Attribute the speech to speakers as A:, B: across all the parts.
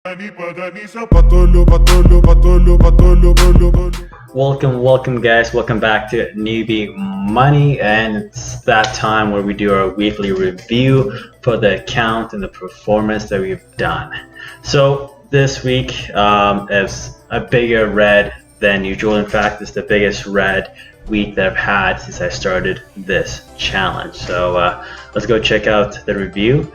A: Welcome guys, welcome back to Newbie Money, and it's that time where we do our weekly review for the account and the performance that we've done. So this week is a bigger red than usual. In fact, it's the biggest red week that I've had since I started this challenge. So let's go check out the review.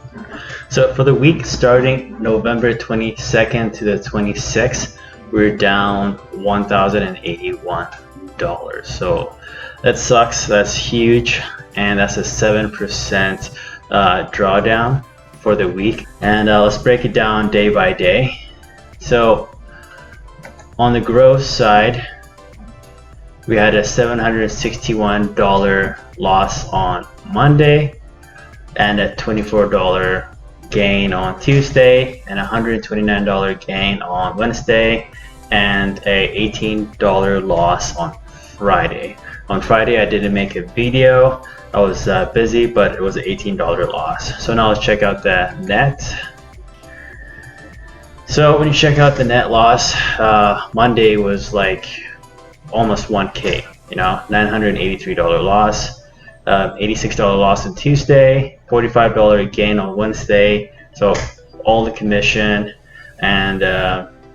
A: So for the week starting November 22nd to the 26th, we're down $1,081. So that sucks. That's huge, and that's a 7% drawdown for the week. And let's break it down day by day. So on the gross side, we had a $761 loss on Monday, and a $24 gain on Tuesday, and $129 gain on Wednesday, and a $18 loss on Friday. On Friday I didn't make a video, I was busy, but it was an $18 loss. So now let's check out the net. So when you check out the net loss, Monday was like almost 1K, you know, $983 loss. $86 loss on Tuesday, $45 gain on Wednesday, so all the commission, and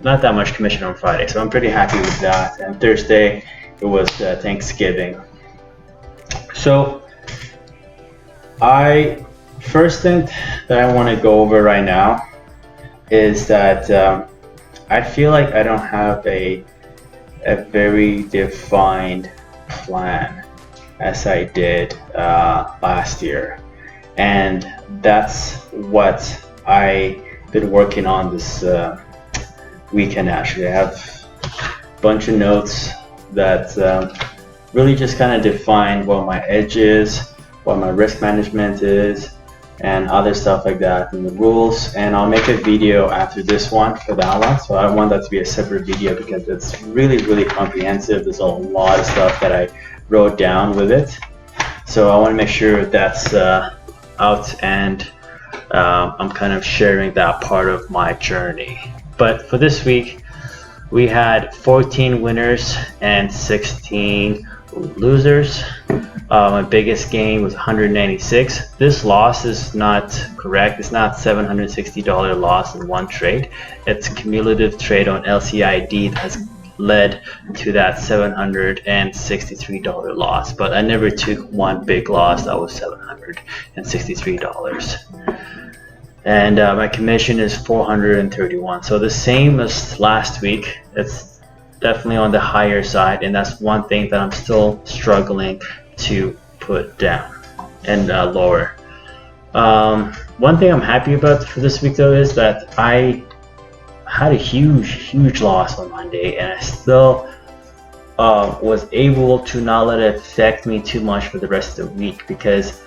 A: not that much commission on Friday, so I'm pretty happy with that. And Thursday it was Thanksgiving. So first thing that I want to go over right now is that I feel like I don't have a very defined plan as I did last year, and that's what I've been working on this weekend. Actually, I have a bunch of notes that really just kind of define what my edge is, what my risk management is, and other stuff like that, and the rules. And I'll make a video after this one for that one, so I want that to be a separate video because it's really comprehensive. There's a lot of stuff that I wrote down with it, so I want to make sure that's out, and I'm kind of sharing that part of my journey. But for this week we had 14 winners and 16 losers. My biggest gain was 196. This loss is not correct. It's not $760 loss in one trade. It's a cumulative trade on LCID that has led to that $763 loss, but I never took one big loss that was $763. And my commission is $431, so the same as last week. It's definitely on the higher side, and that's one thing that I'm still struggling to put down and lower. One thing I'm happy about for this week though is that I had a huge loss on Monday, and I still was able to not let it affect me too much for the rest of the week, because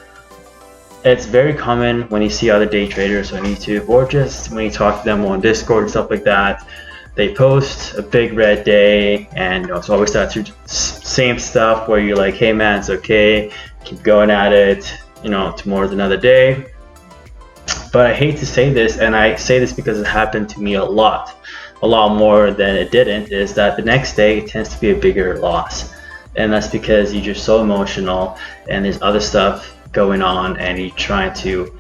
A: it's very common when you see other day traders on YouTube, or just when you talk to them on Discord and stuff like that, they post a big red day, and it's always that same stuff where you're like, hey man, it's okay, keep going at it, you know, tomorrow's another day. But I hate to say this, and I say this because it happened to me a lot more than it didn't, is that the next day it tends to be a bigger loss. And that's because you're just so emotional, and there's other stuff going on, and you're trying to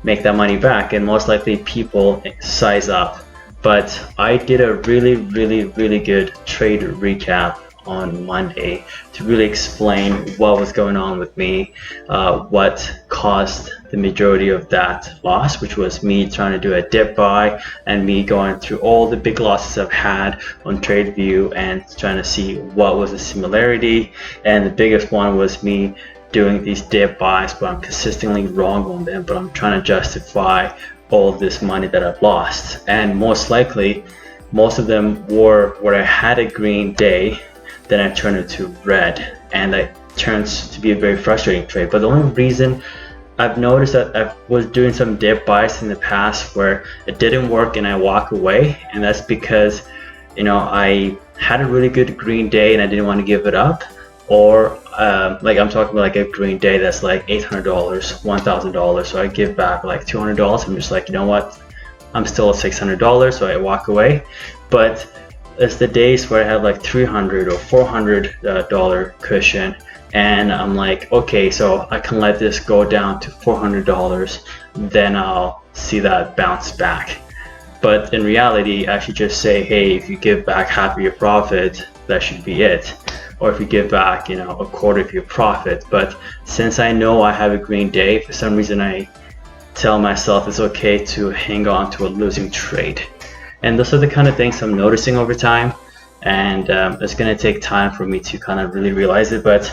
A: make that money back, and most likely people size up. But I did a really good trade recap on Monday to really explain what was going on with me, what caused the majority of that loss, which was me trying to do a dip buy, and me going through all the big losses I've had on TradeView and trying to see what was the similarity. And the biggest one was me doing these dip buys, but I'm consistently wrong on them, but I'm trying to justify all of this money that I've lost. And most likely most of them were where I had a green day, then I turned it to red, and that turns to be a very frustrating trade. But the only reason I've noticed that I was doing some dip buys in the past where it didn't work and I walk away, and that's because, you know, I had a really good green day and I didn't want to give it up, or like I'm talking about like a green day that's like $800, $1,000, so I give back like $200. I'm just like, you know what, I'm still at $600, so I walk away. But it's the days where I have like $300 or $400 cushion, and I'm like, okay, so I can let this go down to $400, then I'll see that bounce back. But in reality, I should just say, hey, if you give back half of your profit, that should be it. Or if you give back, a quarter of your profit. But since I know I have a green day, for some reason I tell myself it's okay to hang on to a losing trade. And those are the kind of things I'm noticing over time. And it's going to take time for me to kind of really realize it. But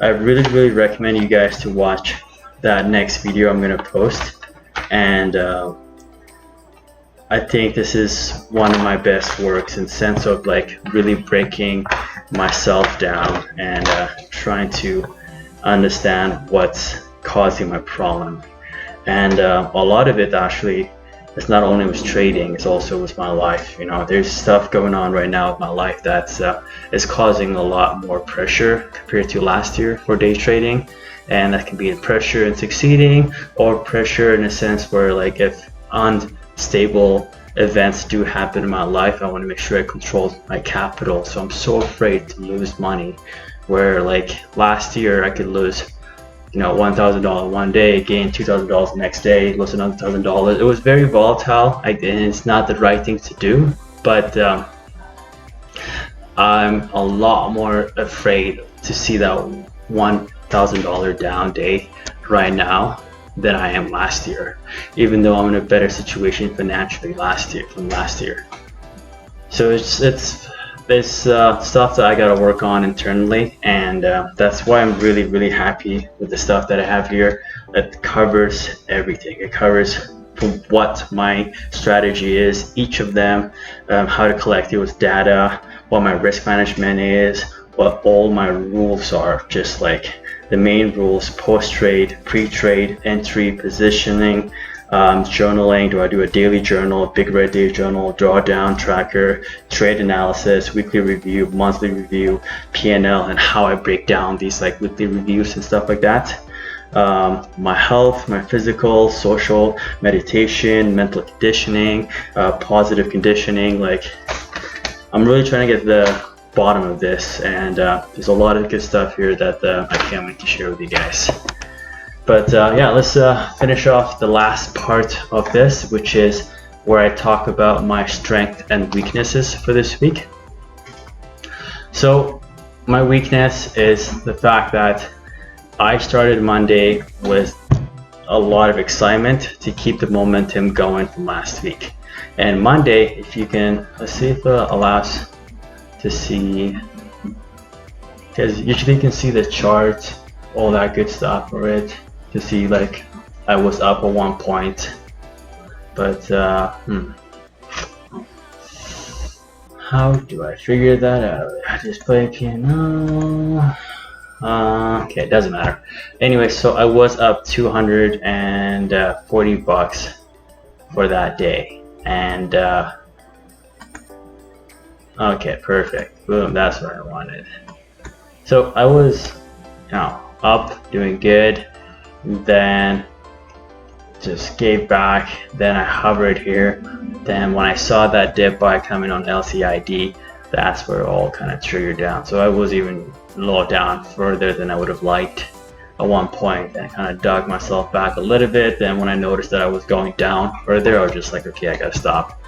A: I really recommend you guys to watch that next video I'm going to post. And I think this is one of my best works in sense of like really breaking myself down and trying to understand what's causing my problem. And a lot of it actually, it's not only with trading, it's also with my life. There's stuff going on right now with my life that's is causing a lot more pressure compared to last year for day trading. And that can be in pressure in succeeding, or pressure in a sense where like if unstable events do happen in my life, I want to make sure I control my capital. So I'm so afraid to lose money, where like last year I could lose $1,000 one day, gain $2,000 the next day, lose another $1,000. It was very volatile, and it's not the right thing to do. But I'm a lot more afraid to see that $1,000 down day right now than I am last year, even though I'm in a better situation financially from last year. So it's stuff that I gotta work on internally, and that's why I'm really happy with the stuff that I have here. It covers everything. It covers what my strategy is, each of them, how to collect it with data, what my risk management is, what all my rules are, just like the main rules: post-trade, pre-trade, entry, positioning, journaling. Do I do a daily journal, a big red day journal, drawdown tracker, trade analysis, weekly review, monthly review, P&L, and how I break down these like weekly reviews and stuff like that. My health, my physical, social, meditation, mental conditioning, positive conditioning. Like, I'm really trying to get the bottom of this, and there's a lot of good stuff here that I can't wait to share with you guys. But yeah, let's finish off the last part of this, which is where I talk about my strength and weaknesses for this week. So my weakness is the fact that I started Monday with a lot of excitement to keep the momentum going from last week. And Monday, if you can, let's see if it allows to see, because usually you can see the chart, all that good stuff for it, to see like I was up at one point. But how do I figure that out? I just play piano. Okay, it doesn't matter. Anyway, so I was up $240 for that day, and okay, perfect. Boom, that's what I wanted. So I was, up, doing good, then just gave back, then I hovered here, then when I saw that dip buy coming on LCID, that's where it all kind of triggered down. So I was even low down further than I would have liked at one point, and I kind of dug myself back a little bit. Then when I noticed that I was going down further, I was just like, okay, I gotta stop.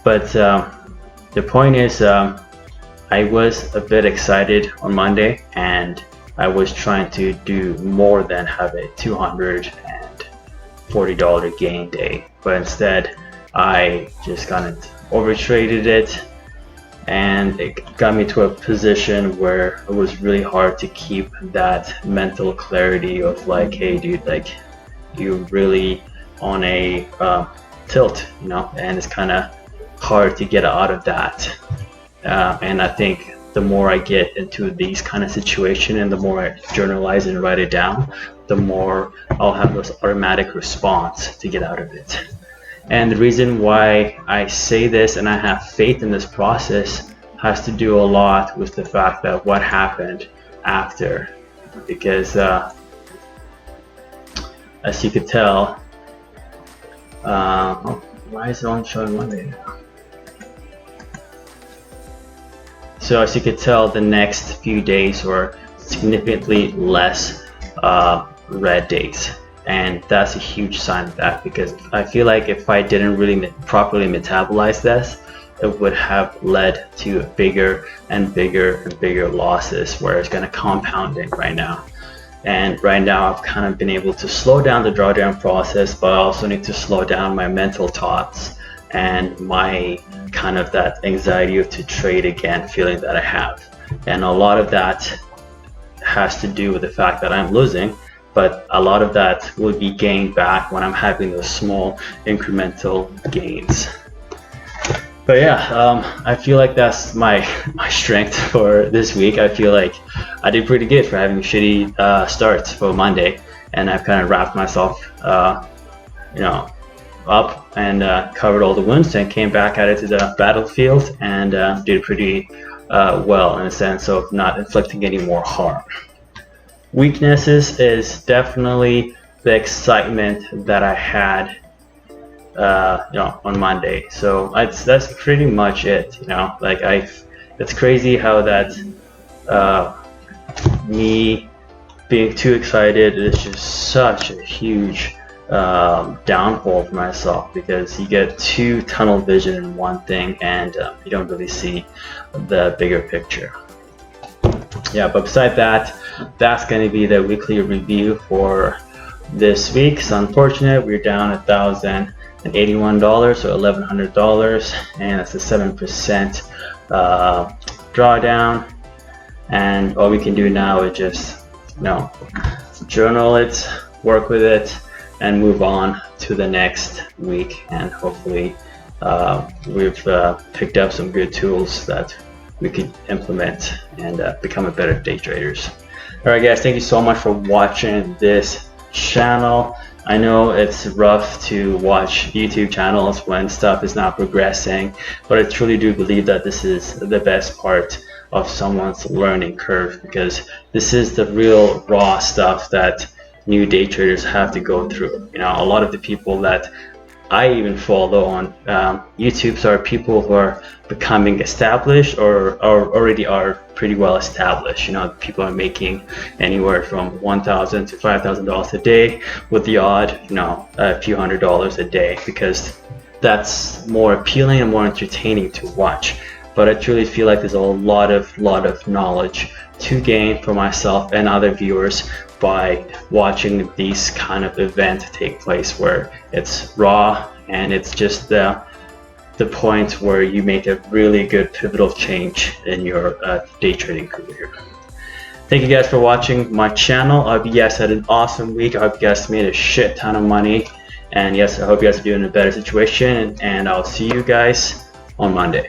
A: But the point is, I was a bit excited on Monday, and I was trying to do more than have a $240 gain day, but instead I just kind of overtraded it, and it got me to a position where it was really hard to keep that mental clarity of like, hey dude, like you're really on a tilt, and it's kind of hard to get out of that. And I think the more I get into these kind of situation, and the more I journalize and write it down, the more I'll have this automatic response to get out of it. And the reason why I say this and I have faith in this process has to do a lot with the fact that what happened after. Because as you could tell, Why is it only showing Monday now? So as you can tell, the next few days were significantly less red days, and that's a huge sign of that, because I feel like if I didn't really properly metabolize this, it would have led to bigger and bigger and bigger losses, where it's going to compounding right now. And right now I've kind of been able to slow down the drawdown process, but I also need to slow down my mental thoughts and my kind of that anxiety to trade again feeling that I have. And a lot of that has to do with the fact that I'm losing, but a lot of that will be gained back when I'm having those small incremental gains. But yeah, I feel like that's my strength for this week. I feel like I did pretty good for having a shitty start for Monday, and I've kind of wrapped myself up and covered all the wounds and came back at it to the battlefield and did pretty well, in a sense of not inflicting any more harm. Weaknesses is definitely the excitement that I had on Monday. So that's pretty much it. It's crazy how that me being too excited is just such a huge downfall for myself, because you get too tunnel vision in one thing and you don't really see the bigger picture. Yeah, but beside that, that's going to be the weekly review for this week. It's unfortunate we're down $1,081, so $1,100, and that's a 7% drawdown. And all we can do now is just journal it, work with it, and move on to the next week. And hopefully we've picked up some good tools that we could implement and become a better day traders. All right, guys, thank you so much for watching this channel. I know it's rough to watch YouTube channels when stuff is not progressing, but I truly do believe that this is the best part of someone's learning curve, because this is the real raw stuff that new day traders have to go through. A lot of the people that I even follow on YouTube are people who are becoming established or already are pretty well established. People are making anywhere from $1,000 to $5,000 a day, with the odd a few $100s a day, because that's more appealing and more entertaining to watch. But I truly feel like there's a lot of knowledge to gain for myself and other viewers by watching these kind of events take place, where it's raw and it's just the point where you make a really good pivotal change in your day trading career. Thank you guys for watching my channel. I hope you guys had an awesome week. I hope you guys made a shit ton of money, and yes, I hope you guys are doing a better situation, and I'll see you guys on Monday.